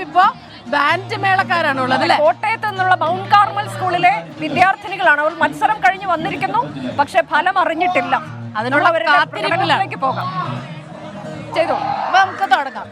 ഇപ്പോ ബാൻഡ് മേളക്കാരാണുള്ളത് അല്ലേ? കോട്ടയത്ത് നിന്നുള്ള മൗണ്ട് കാർമൽ സ്കൂളിലെ വിദ്യാർത്ഥിനികളാണ്. അവർ മത്സരം കഴിഞ്ഞ് വന്നിരിക്കുന്നു, പക്ഷെ ഫലം അറിഞ്ഞിട്ടില്ല. അതിനുള്ള കാത്തിരിപ്പിലേക്ക് പോകാം. ചെയ്തോ, അപ്പൊ നമുക്ക് തുടങ്ങാം.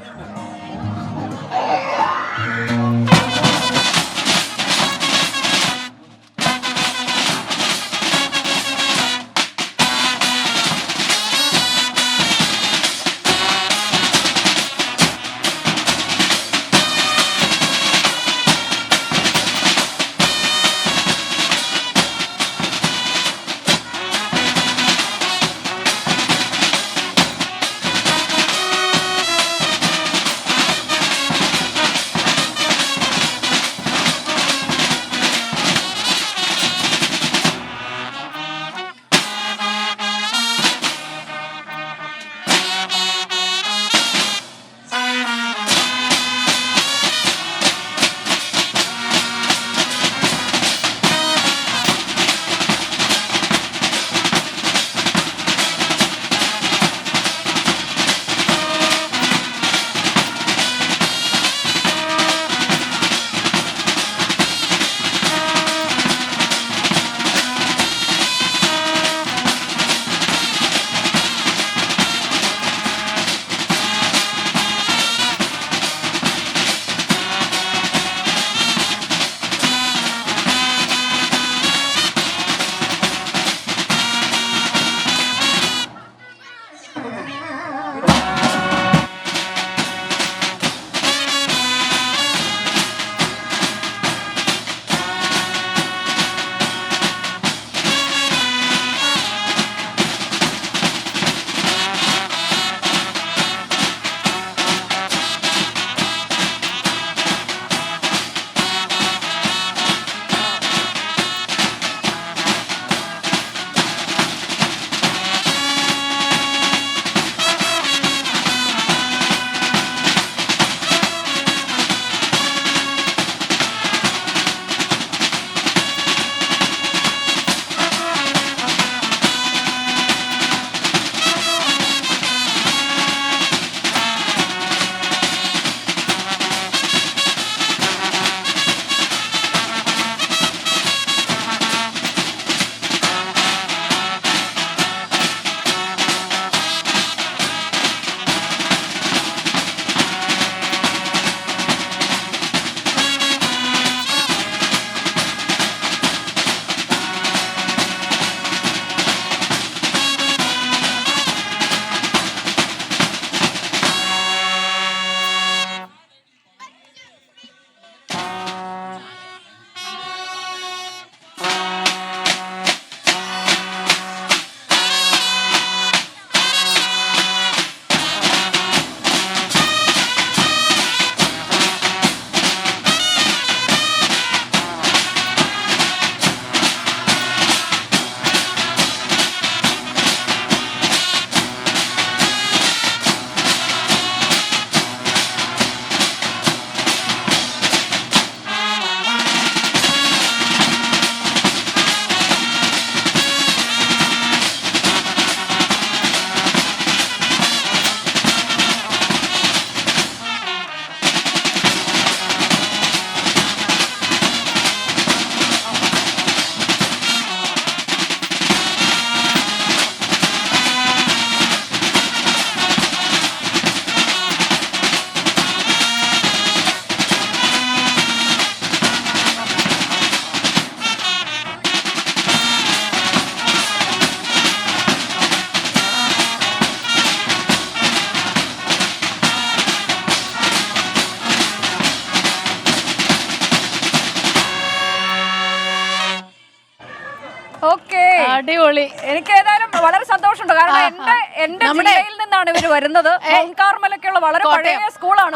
അടിപൊളി. എനിക്ക് ഏതായാലും വളരെ സന്തോഷമുണ്ട്. കാരണം എന്റെ ജില്ലയിൽ നിന്നാണ് ഇവര് വരുന്നത്. മൗണ്ട് കാർമലൊക്കെയുള്ള വളരെ പഴയ സ്കൂളാണ്.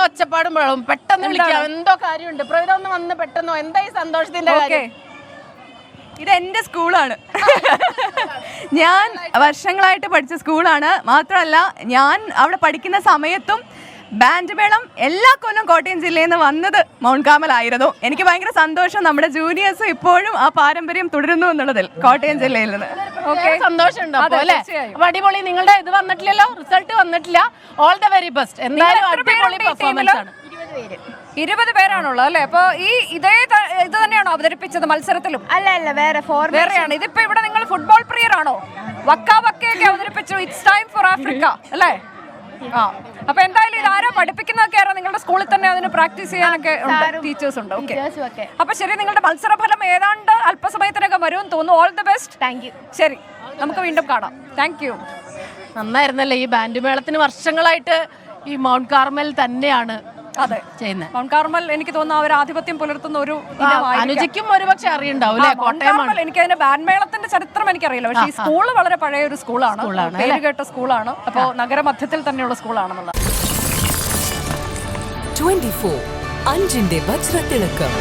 ഒച്ചപ്പാടും പെട്ടെന്ന് വിളിക്കാം. എന്തോ കാര്യമുണ്ട്. പ്രവിത ഒന്ന് വന്ന് പെട്ടെന്നോ എന്താ ഈ സന്തോഷത്തിന്റെ കാര്യം? ഇത് എൻ്റെ സ്കൂളാണ്. ഞാൻ വർഷങ്ങളായിട്ട് പഠിച്ച സ്കൂളാണ്. മാത്രമല്ല ഞാൻ അവിടെ പഠിക്കുന്ന സമയത്തും ബാൻഡ് മേളം എല്ലാ കൊല്ലം കോട്ടയം ജില്ലയിൽ നിന്ന് വന്നത് മൗണ്ട് കാർമലായിരുന്നു. എനിക്ക് ഭയങ്കര സന്തോഷം. നമ്മുടെ ജൂനിയേഴ്സ് ഇപ്പോഴും ആ പാരമ്പര്യം തുടരുന്നു എന്നുള്ളതിൽ കോട്ടയം ജില്ലയിൽ നിന്ന്. സന്തോഷമുണ്ട് അപ്പൊ അതെ, അല്ലേ? തീർച്ചയായും. അപ്പൊ അടിപൊളി. നിങ്ങളുടെ ഇത് വന്നിട്ടില്ലല്ലോ, റിസൾട്ട് വന്നിട്ടില്ല. All the very best. എന്തായാലും എത്ര അടിപൊളി പേരുണ്ട് ഈ പെർഫോമൻസ് ആണ്. 20 പേരാണുള്ളത് അല്ലേ? അപ്പൊ ഈ ഇത് തന്നെയാണോ അവതരിപ്പിച്ചത് മത്സരത്തിലും? അല്ല വേറെ വേറെയാണ്. ഇതിപ്പോ ഇവിടെ നിങ്ങൾ ഫുട്ബോൾ പ്രിയരാണോ? വക്കയൊക്കെ അവതരിപ്പിച്ചു ഇറ്റ്സ് ടൈം ഫോർ ആഫ്രിക്ക അല്ലേ? ആ, അപ്പൊ എന്തായാലും ഇത് ആരാ പഠിപ്പിക്കുന്നതൊക്കെ ആരാ? നിങ്ങളുടെ സ്കൂളിൽ തന്നെ അതിന് പ്രാക്ടീസ് ചെയ്യാനൊക്കെ ടീച്ചേഴ്സ് ഉണ്ട്. ഓക്കെ, അപ്പൊ ശരി, നിങ്ങളുടെ മത്സരഫലം ഏതാണ്ട് അല്പസമയത്തിനൊക്കെ വരുമെന്ന് തോന്നുന്നു. All the best. Thank you. ശരി, നമുക്ക് വീണ്ടും കാണാം. Thank you. നന്നായിരുന്നല്ലേ? ഈ ബാൻഡ് മേളത്തിന് വർഷങ്ങളായിട്ട് ഈ മൗണ്ട് കാർമൽ തന്നെയാണ് അതെ ചെയ്യുന്നത്. മൗണ്ട് കാർമൽ എനിക്ക് തോന്നുന്നു അവർ ആധിപത്യം പുലർത്തുന്ന ഒരു അനുജയ്ക്കും ഒരുപക്ഷെ അറിയണ്ടാവും അല്ലേ? കോട്ടയമാണ്. എനിക്ക് അതിന്റെ ബാൻഡ്മേളത്തിന്റെ ചരിത്രം എനിക്കറിയില്ല, പക്ഷേ ഈ സ്കൂള് വളരെ പഴയ ഒരു സ്കൂളാണ്, പേര് കേട്ട സ്കൂളാണ്. അപ്പോ നഗരമധ്യത്തിൽ തന്നെയുള്ള സ്കൂളാണെന്നുള്ളത്. 24 അഞ്ചിന്റെ വജ്രത്തിളക്കം.